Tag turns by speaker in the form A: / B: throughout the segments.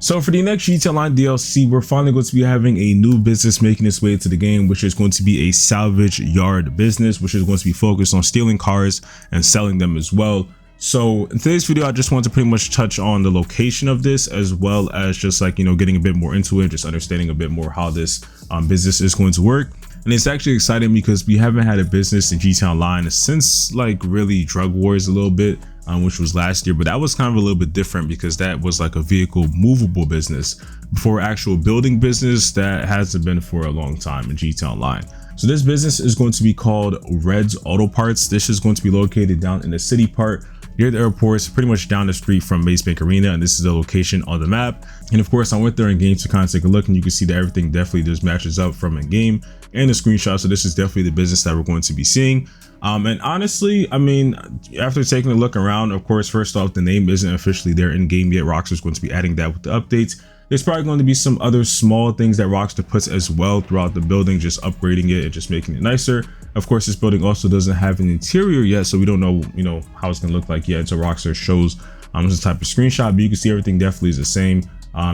A: So for the next GTA Online DLC, we're finally going to be having a new business making its way to the game, which is going to be a salvage yard business, which is going to be focused on stealing cars and selling them as well. So in today's video, I just want to pretty much touch on the location of this, as well as just like, getting a bit more into it, just understanding a bit more how this business is going to work. And it's actually exciting because we haven't had a business in GTA Online since like really Drug Wars a little bit, which was last year, but that was kind of a little bit different because that was like a vehicle movable business. Before actual building business, that hasn't been for a long time in GTA Online. So this business is going to be called Red's Auto Parts. This is going to be located down in the city part near the airport, pretty much down the street from Maze Bank Arena, and this is the location on the map. And of course, I went there in game to kind of take a look, and you can see that everything definitely just matches up from in game and the screenshot. So this is definitely the business that we're going to be seeing. And honestly, I mean, after taking a look around, of course, first off, the name isn't officially there in game yet. Rockstar's going to be adding that with the updates. There's probably going to be some other small things that Rockstar puts as well throughout the building, just upgrading it and just making it nicer. Of course, this building also doesn't have an interior yet, so we don't know, how it's going to look like yet until Rockstar shows this type of screenshot. But you can see everything definitely is the same.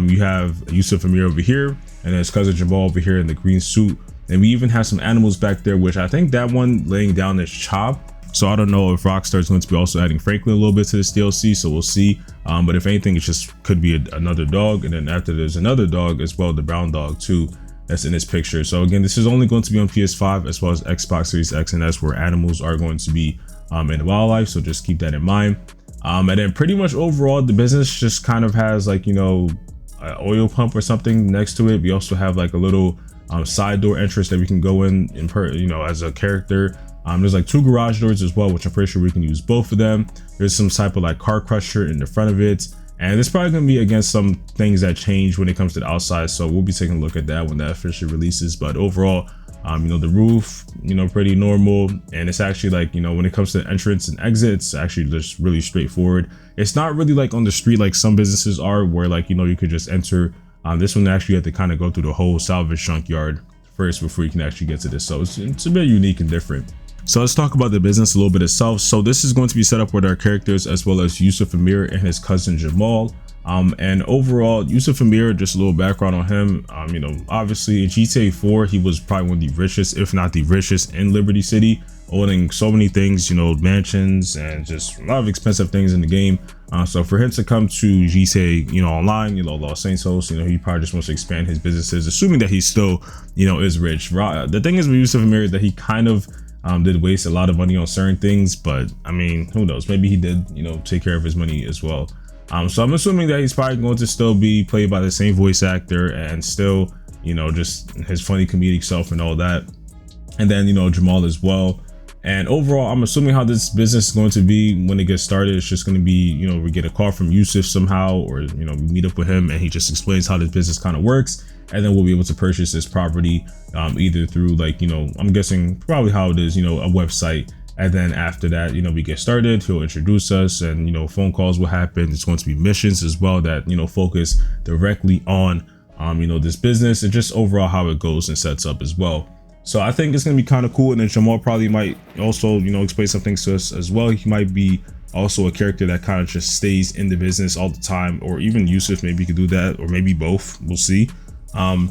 A: You have Yusuf Amir over here, and his cousin Jamal over here in the green suit. And we even have some animals back there, which I think that one laying down is Chop. So I don't know if Rockstar is going to be also adding Franklin a little bit to this DLC, so we'll see. But if anything, it just could be another dog. And then after there's another dog as well, the brown dog too, that's in this picture. So again, this is only going to be on PS5 as well as Xbox Series X, and that's where animals are going to be in wildlife. So just keep that in mind. And then pretty much overall, the business just kind of has like, an oil pump or something next to it. We also have like a little side door entrance that we can go in as a character. There's like two garage doors as well, which I'm pretty sure we can use both of them. There's some type of like car crusher in the front of it, and it's probably going to be against some things that change when it comes to the outside, so we'll be taking a look at that when that officially releases. But overall, the roof, pretty normal, and it's actually like, when it comes to entrance and exit, it's actually just really straightforward. It's not really like on the street like some businesses are, where like, you could just enter. This one actually had to kind of go through the whole salvage junkyard first before you can actually get to this, so it's a bit unique and different. So let's talk about the business a little bit itself. So this is going to be set up with our characters as well as Yusuf Amir and his cousin Jamal. And overall, Yusuf Amir, just a little background on him. Obviously in GTA 4, he was probably one of the richest, if not the richest, in Liberty City, owning so many things, mansions and just a lot of expensive things in the game. So for him to come to GTA, Online, Los Santos, he probably just wants to expand his businesses, assuming that he still, is rich. The thing is with Yusuf Amir is that he kind of did waste a lot of money on certain things, but I mean, who knows? Maybe he did, take care of his money as well. So I'm assuming that he's probably going to still be played by the same voice actor and still, just his funny comedic self and all that. And then, Jamal as well. And overall, I'm assuming how this business is going to be when it gets started. It's just going to be, we get a call from Yusuf somehow, or, we meet up with him and he just explains how this business kind of works. And then we'll be able to purchase this property either through like, I'm guessing probably how it is, a website. And then after that, we get started, he'll introduce us, and, phone calls will happen. It's going to be missions as well that, focus directly on, this business and just overall how it goes and sets up as well. So I think it's going to be kind of cool. And then Jamal probably might also, explain some things to us as well. He might be also a character that kind of just stays in the business all the time, or even Yusuf maybe could do that, or maybe both. We'll see. And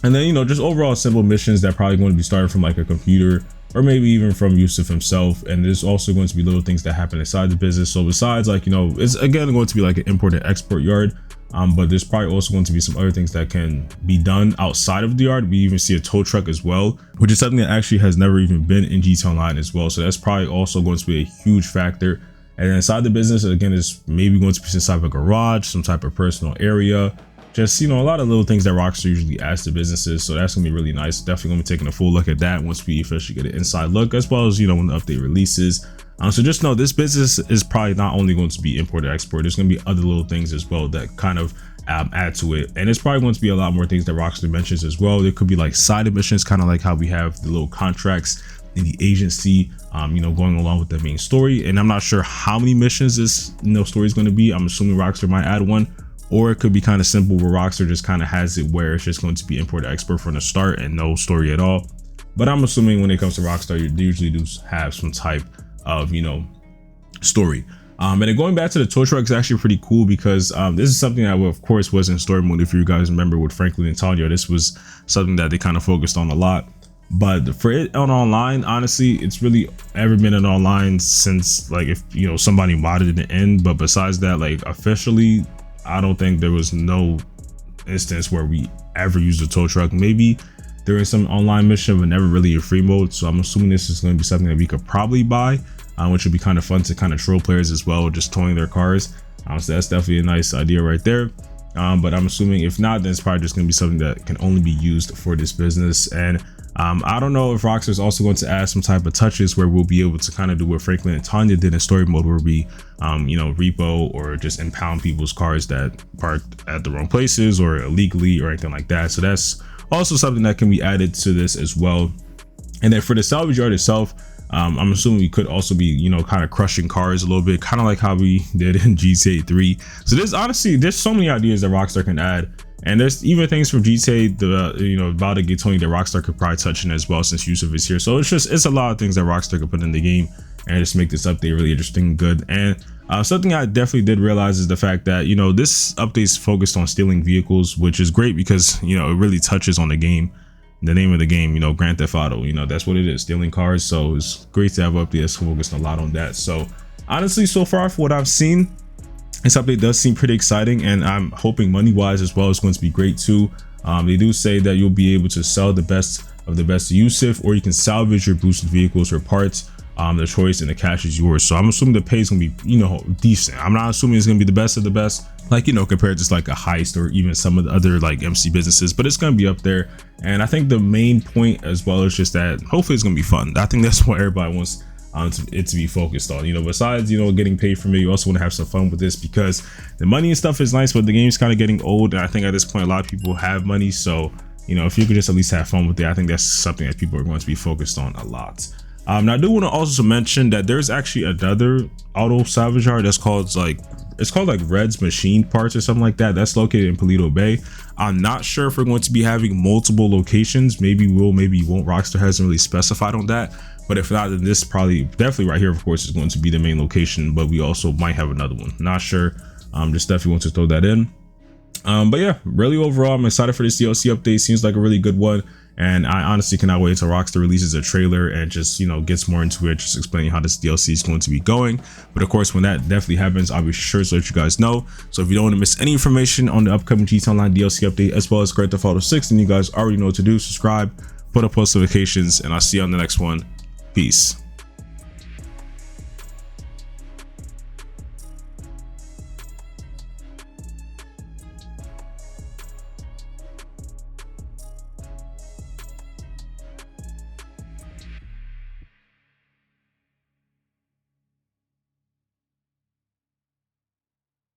A: then, just overall simple missions that probably going to be starting from like a computer, or maybe even from Yusuf himself. And there's also going to be little things that happen inside the business. So besides like, it's again going to be like an import and export yard. But there's probably also going to be some other things that can be done outside of the yard. We even see a tow truck as well, which is something that actually has never even been in GTA Online as well. So that's probably also going to be a huge factor. And then inside the business, again, is maybe going to be some type of garage, some type of personal area. Just, a lot of little things that Rockstar usually adds to businesses. So that's gonna be really nice. Definitely gonna be taking a full look at that once we officially get an inside look, as well as, when the update releases. So just know this business is probably not only going to be import or export. There's gonna be other little things as well that kind of add to it. And it's probably going to be a lot more things that Rockstar mentions as well. There could be like side missions, kind of like how we have the little contracts in the agency, going along with the main story. And I'm not sure how many missions this story is going to be. I'm assuming Rockstar might add one, or it could be kind of simple where Rockstar just kind of has it where it's just going to be import or export from the start and no story at all. But I'm assuming when it comes to Rockstar, they usually do have some type of, story. And then going back to the tow truck is actually pretty cool because this is something that of course was in story mode. If you guys remember with Franklin and Tanya, this was something that they kind of focused on a lot. But for it on online, honestly, it's really ever been an online since, like, if you know somebody modded it in. But besides that, like officially, I don't think there was no instance where we ever used a tow truck. Maybe during some online mission, but never really in free mode. So I'm assuming this is going to be something that we could probably buy, which would be kind of fun to kind of troll players as well, just towing their cars. So that's definitely a nice idea right there. But I'm assuming if not, then it's probably just going to be something that can only be used for this business. And I don't know if Rockstar is also going to add some type of touches where we'll be able to kind of do what Franklin and Tanya did in story mode, where we you know, repo or just impound people's cars that parked at the wrong places or illegally or anything like that. So that's also something that can be added to this as well. And then for the salvage yard itself, I'm assuming we could also be, you know, kind of crushing cars a little bit, kind of like how we did in GTA 3. So there's honestly, there's so many ideas that Rockstar can add. And there's even things from GTA, you know, about to get Tony that Rockstar could probably touch in as well, since Yusuf is here. So it's a lot of things that Rockstar could put in the game and just make this update really interesting and good. And something I definitely did realize is the fact that, you know, this update is focused on stealing vehicles, which is great because, you know, it really touches on the game, the name of the game, you know, Grand Theft Auto. You know, that's what it is, stealing cars. So it's great to have an update that's focused a lot on that. So honestly, so far for what I've seen, this update does seem pretty exciting, and I'm hoping money wise as well is going to be great too. They do say that you'll be able to sell the best of the best Yusuf, or you can salvage your boosted vehicles or parts. The choice and the cash is yours. So I'm assuming the pay is gonna be, you know, decent. I'm not assuming it's gonna be the best of the best, like, you know, compared to like a Heist or even some of the other like MC businesses, but it's gonna be up there. And I think the main point as well is just that hopefully it's gonna be fun. I think that's what everybody wants it to be focused on. You know, besides, you know, getting paid from it, you also want to have some fun with this, because the money and stuff is nice, but the game's kind of getting old, and I think at this point a lot of people have money. So, you know, if you could just at least have fun with it, I think that's something that people are going to be focused on a lot. Now I do want to also mention that there's actually another auto salvage yard that's called like, it's called like Red's Machine Parts or something like that. That's located in Paleto Bay. I'm not sure if we're going to be having multiple locations. Maybe we'll, maybe won't. Rockstar hasn't really specified on that. But if not, then this probably definitely right here, of course, is going to be the main location. But we also might have another one. Not sure. Just definitely want to throw that in. But yeah, really overall, I'm excited for this DLC update. Seems like a really good one. And I honestly cannot wait until Rockstar releases a trailer and just, you know, gets more into it, just explaining how this DLC is going to be going. But of course, when that definitely happens, I'll be sure to let you guys know. So if you don't want to miss any information on the upcoming GTA Online DLC update, as well as Grand Theft Auto 6, then you guys already know what to do. Subscribe, put up post notifications, and I'll see you on the next one. Peace.